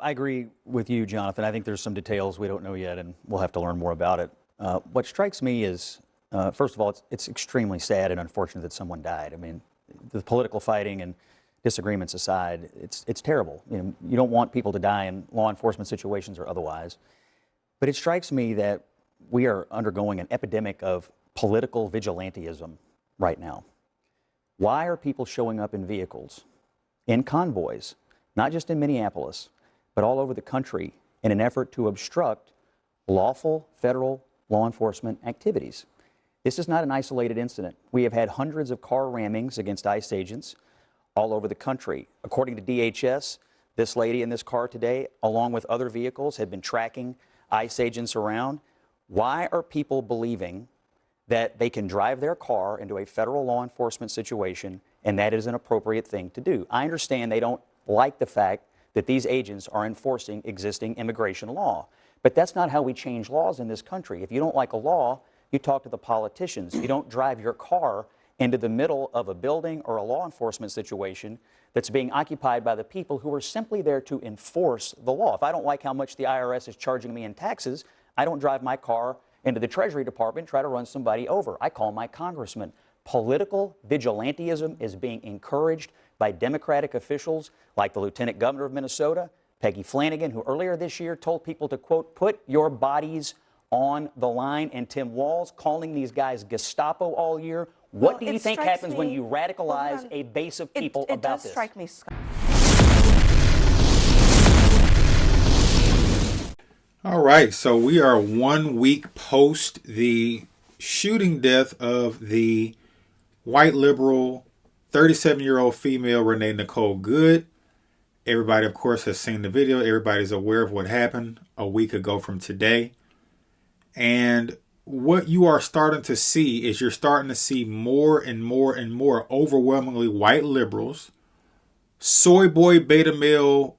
I agree with you, Jonathan. I think there's some details we don't know yet, and we'll have to learn more about it. What strikes me is, first of all, it's extremely sad and unfortunate that someone died. I mean, the political fighting and disagreements aside, it's terrible. You don't want people to die in law enforcement situations or otherwise. But it strikes me that we are undergoing an epidemic of political vigilantism right now. Why are people showing up in vehicles, in convoys, not just in Minneapolis, but all over the country in an effort to obstruct lawful federal law enforcement activities? This is not an isolated incident. We have had hundreds of car rammings against ICE agents all over the country. According to DHS, this lady in this car today, along with other vehicles, had been tracking ICE agents around. Why are people believing that they can drive their car into a federal law enforcement situation and that is an appropriate thing to do? I understand they don't like the fact that these agents are enforcing existing immigration law, but that's not how we change laws in this country. If you don't like a law, you talk to the politicians. You don't drive your car into the middle of a building or a law enforcement situation that's being occupied by the people who are simply there to enforce the law. If I don't like how much the IRS is charging me in taxes, I don't drive my car into the Treasury Department and try to run somebody over. I call my congressman. Political vigilantism is being encouraged by Democratic officials like the Lieutenant Governor of Minnesota, Peggy Flanagan, who earlier this year told people to, quote, put your bodies on the line, and Tim Walz calling these guys Gestapo all year. What do you think happens when you radicalize a base of people about this? It does strike me, Scott. All right, so we are 1 week post the shooting death of the white liberal 37-year-old female Renee Nicole Good. Everybody, of course, has seen the video. Everybody's aware of what happened a week ago from today. And what you are starting to see is you're starting to see more and more and more overwhelmingly white liberals, soy boy beta male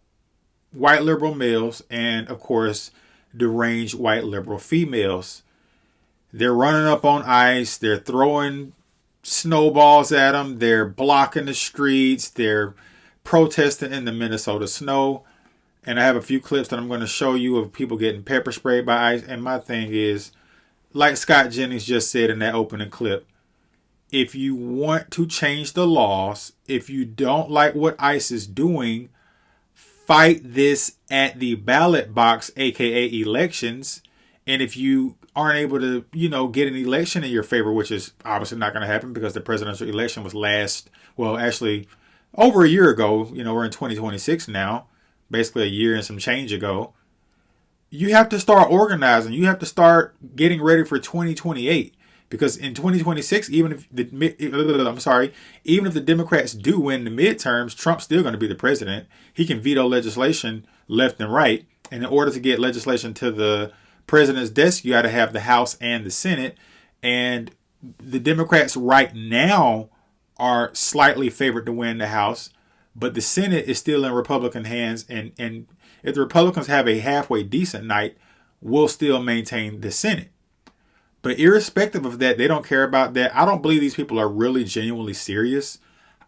white liberal males, and, of course, deranged white liberal females. They're running up on ICE. They're throwing snowballs at them. They're blocking the streets. They're protesting in the Minnesota snow. And I have a few clips that I'm going to show you of people getting pepper sprayed by ICE. And my thing is, like Scott Jennings just said in that opening clip, if you want to change the laws, if you don't like what ICE is doing, fight this at the ballot box, aka elections. And if you aren't able to, get an election in your favor, which is obviously not going to happen because the presidential election was actually over a year ago. We're in 2026 now, basically a year and some change ago. You have to start organizing. You have to start getting ready for 2028. Because in 2026, even if the Democrats do win the midterms, Trump's still going to be the president. He can veto legislation left and right. And in order to get legislation to the president's desk, you got to have the House and the Senate. And the Democrats right now are slightly favored to win the House, but the Senate is still in Republican hands. And if the Republicans have a halfway decent night, we'll still maintain the Senate. But irrespective of that, they don't care about that. I don't believe these people are really genuinely serious.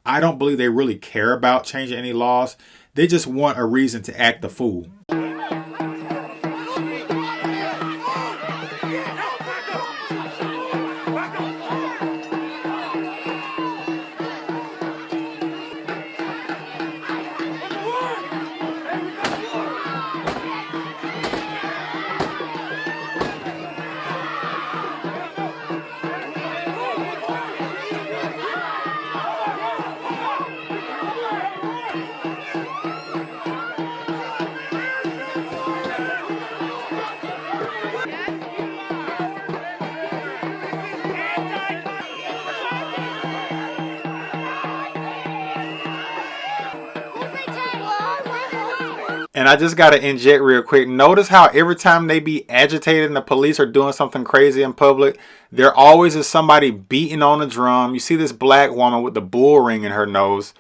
I don't believe they really care about changing any laws. They just want a reason to act the fool. And I just got to inject real quick. Notice how every time they be agitated and the police are doing something crazy in public, there always is somebody beating on a drum. You see this black woman with the bull ring in her nose.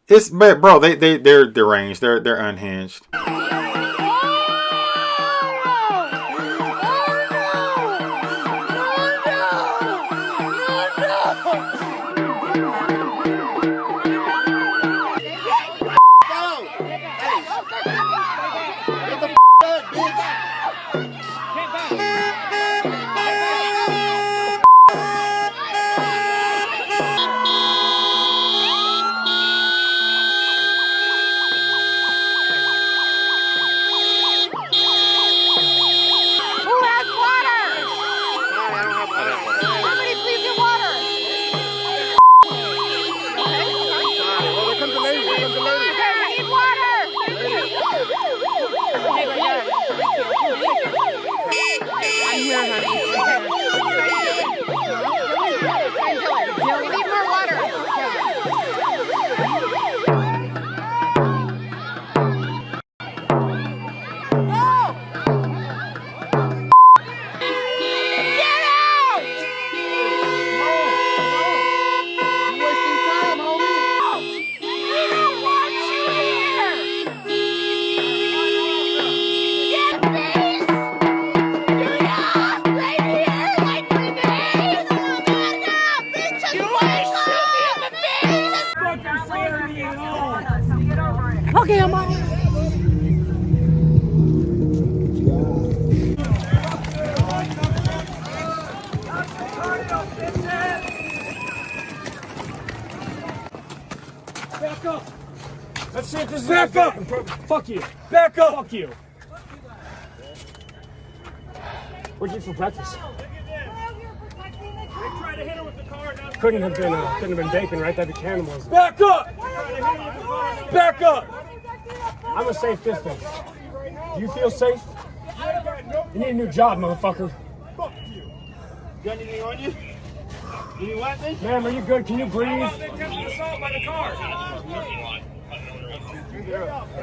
They're deranged. They're unhinged. Back up! Let's see if this is back up! Fuck you! Back up! Fuck you! What'd you eat for breakfast? Couldn't have been bacon, right? That'd be cannibalism. Back up! Back up! I'm a safe distance. Do you feel safe? You need a new job, motherfucker. Fuck you. You got anything on you? You want me? Ma'am, are you good? Can you breathe? How about the attempted assault by the car? How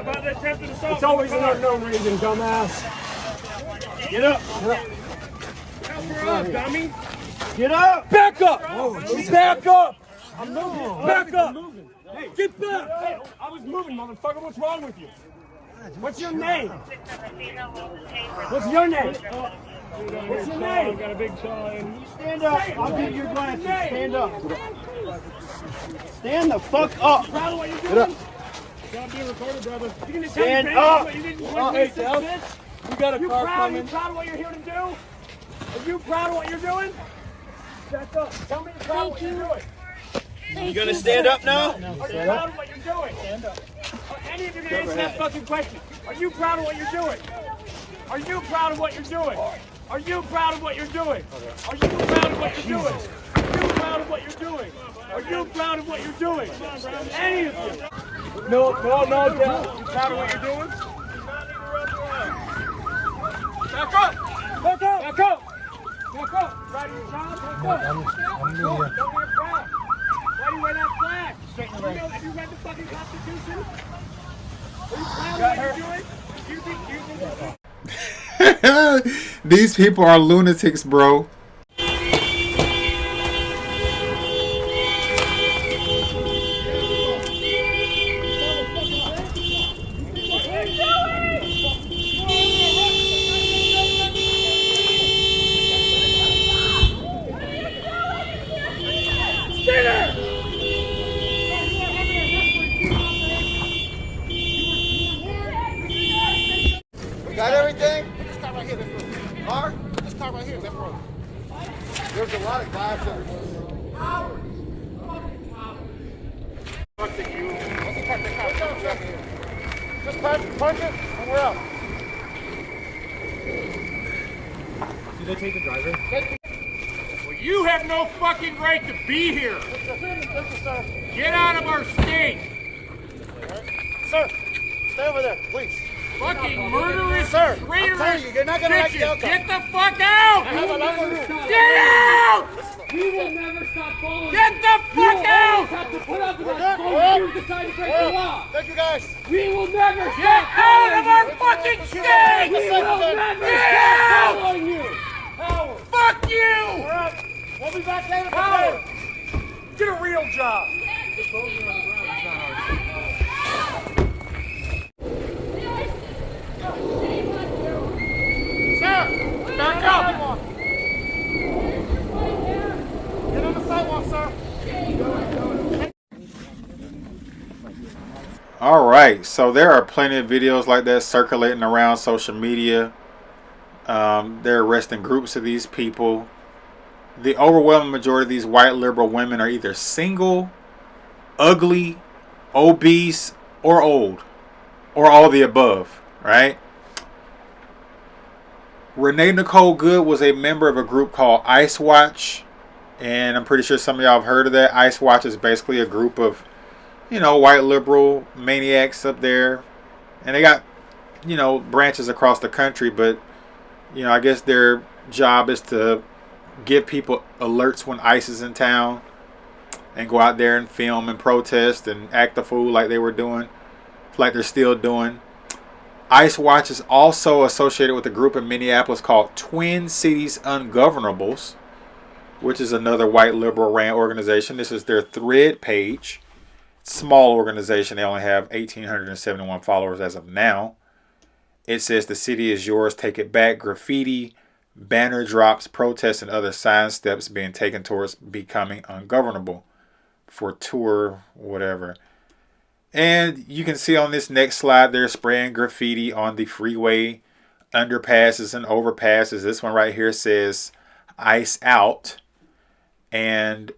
about the attempted assault? It's always an unknown reason, dumbass. Get up. Get up. Get up, dummy. Get up! Back up! Oh, back up! I'm moving. Back up! Hey, get back! Hey, I was moving, motherfucker. What's wrong with you? What's your name? What's your name? What's your name? Got a big sign. You stand up. I'll give you your glasses. Stand up. Stand the fuck up. Proud of what you're doing? Get up. Stop being recorded, brother. You gonna stand up. Hey, you got a car coming. You proud of what you're here to do? Are you proud of what you're doing? Back up. Tell me you're proud of what you're doing. You gonna stand up now? Are you proud of what you're doing? Stand up. Are any of you gonna answer that fucking question? Are you proud of what you're doing? Are you proud of what you're doing? Are you proud of what you're doing? Are you proud of what you're doing? Are you proud of what you're doing? Are you proud of what you're doing? Any of you? No, Dad. You proud of what you're doing? Back up! Back up! Back up! Back up! Proud of your job? Back up! Don't be proud. Why do you wear that flag? Have you read the fucking Constitution? Are you proud of what you're doing? Do you think These people are lunatics, bro. Got everything? Put this car right here, left road. Car? Put this car right here, left road. There's a lot of glass everywhere. What's the park the car? Just punch it, and we're out. Did they take the driver? Well, you have no fucking right to be here. Get out of our state. Sir, stay over there, please. Fucking murderous, Sir, traitorous I'm telling you, you're not gonna like the bitches. outcome. Get the fuck out! I have a lot more room. Get out! We will never stop following. Get the fuck out! We have to put up with We're us good. before We're you up. decide to break We're the up. law. Thank you guys. We will never Get stop out of our following fucking you. state! We will never Get stop out! following you. Howard, Fuck you! we're up. We'll be back later. Howard, get a real job. Sir, Back up! get on the sidewalk, sir. All right, so there are plenty of videos like that circulating around social media. They're arresting groups of these people. The overwhelming majority of these white liberal women are either single, ugly, obese, or old, or all the above, right? Renee Nicole Good was a member of a group called Ice Watch, and I'm pretty sure some of y'all have heard of that. Ice Watch is basically a group of, white liberal maniacs up there, and they got, branches across the country, but, I guess their job is to give people alerts when ICE is in town and go out there and film and protest and act the fool like they were doing, like they're still doing. Ice Watch is also associated with a group in Minneapolis called Twin Cities Ungovernables, which is another white liberal ran organization. This is their Thread page. Small organization. They only have 1,871 followers as of now. It says the city is yours, take it back. Graffiti, banner drops, protests, and other sign steps being taken towards becoming ungovernable for tour, whatever. And you can see on this next slide, they're spraying graffiti on the freeway underpasses and overpasses. This one right here says "Ice Out," and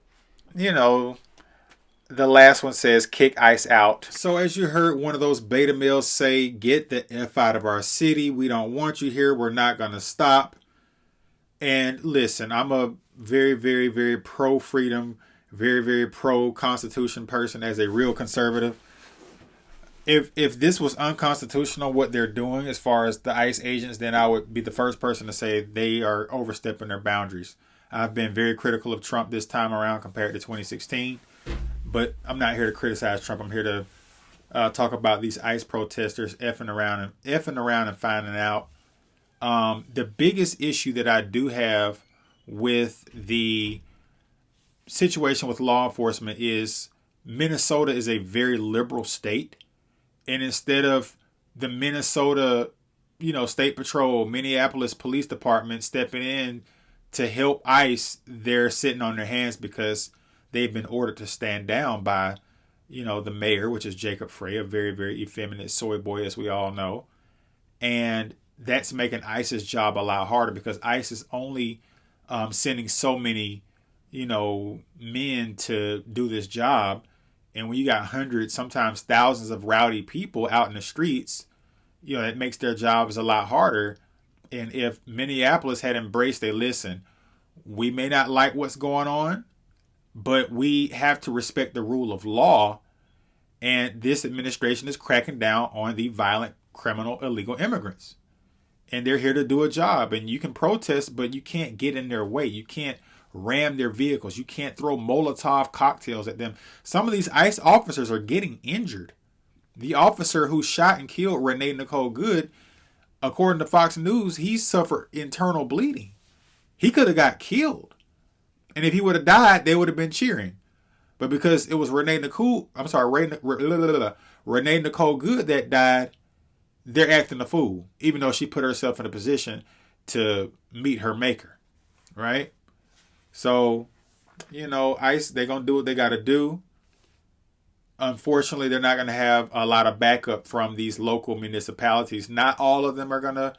the last one says, kick ICE out. So as you heard one of those beta males say, get the F out of our city. We don't want you here. We're not going to stop. And listen, I'm a very, very, very pro-freedom, very, very pro-constitution person as a real conservative. If this was unconstitutional, what they're doing as far as the ICE agents, then I would be the first person to say they are overstepping their boundaries. I've been very critical of Trump this time around compared to 2016. But I'm not here to criticize Trump. I'm here to talk about these ICE protesters effing around and finding out. The biggest issue that I do have with the situation with law enforcement is Minnesota is a very liberal state. And instead of the Minnesota, State Patrol, Minneapolis Police Department stepping in to help ICE, they're sitting on their hands because they've been ordered to stand down by, the mayor, which is Jacob Frey, a very, very effeminate soy boy, as we all know. And that's making ICE's job a lot harder because ICE is only sending so many, men to do this job. And when you got hundreds, sometimes thousands of rowdy people out in the streets, it makes their jobs a lot harder. And if Minneapolis had embraced, listen, we may not like what's going on, but we have to respect the rule of law. And this administration is cracking down on the violent, criminal, illegal immigrants. And they're here to do a job. And you can protest, but you can't get in their way. You can't ram their vehicles. You can't throw Molotov cocktails at them. Some of these ICE officers are getting injured. The officer who shot and killed Renee Nicole Good, according to Fox News, he suffered internal bleeding. He could have got killed. And if he would have died, they would have been cheering. But because it was Renee Nicole Good that died, they're acting a fool, even though she put herself in a position to meet her maker, right? So, ICE, they're going to do what they got to do. Unfortunately, they're not going to have a lot of backup from these local municipalities. Not all of them are going to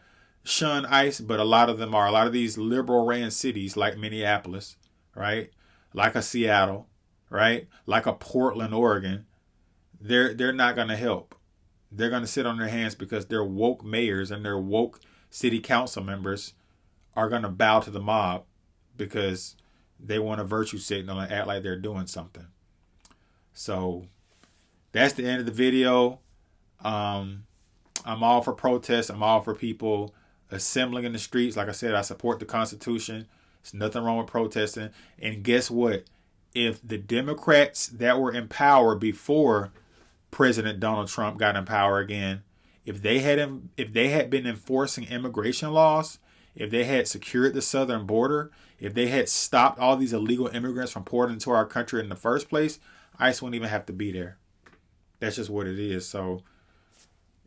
shun ICE, but a lot of them are. A lot of these liberal ran cities like Minneapolis, right? Like a Seattle, right? Like a Portland, Oregon. They're not going to help. They're going to sit on their hands because their woke mayors and their woke city council members are going to bow to the mob because they want a virtue signal and act like they're doing something. So that's the end of the video. I'm all for protests. I'm all for people assembling in the streets. Like I said, I support the Constitution. There's nothing wrong with protesting. And guess what? If the Democrats that were in power before President Donald Trump got in power again, if they had been enforcing immigration laws, if they had secured the southern border, if they had stopped all these illegal immigrants from pouring into our country in the first place, ICE wouldn't even have to be there. That's just what it is. So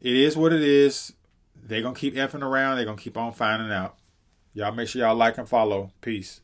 it is what it is. They're going to keep effing around. They're going to keep on finding out. Y'all make sure y'all like and follow. Peace.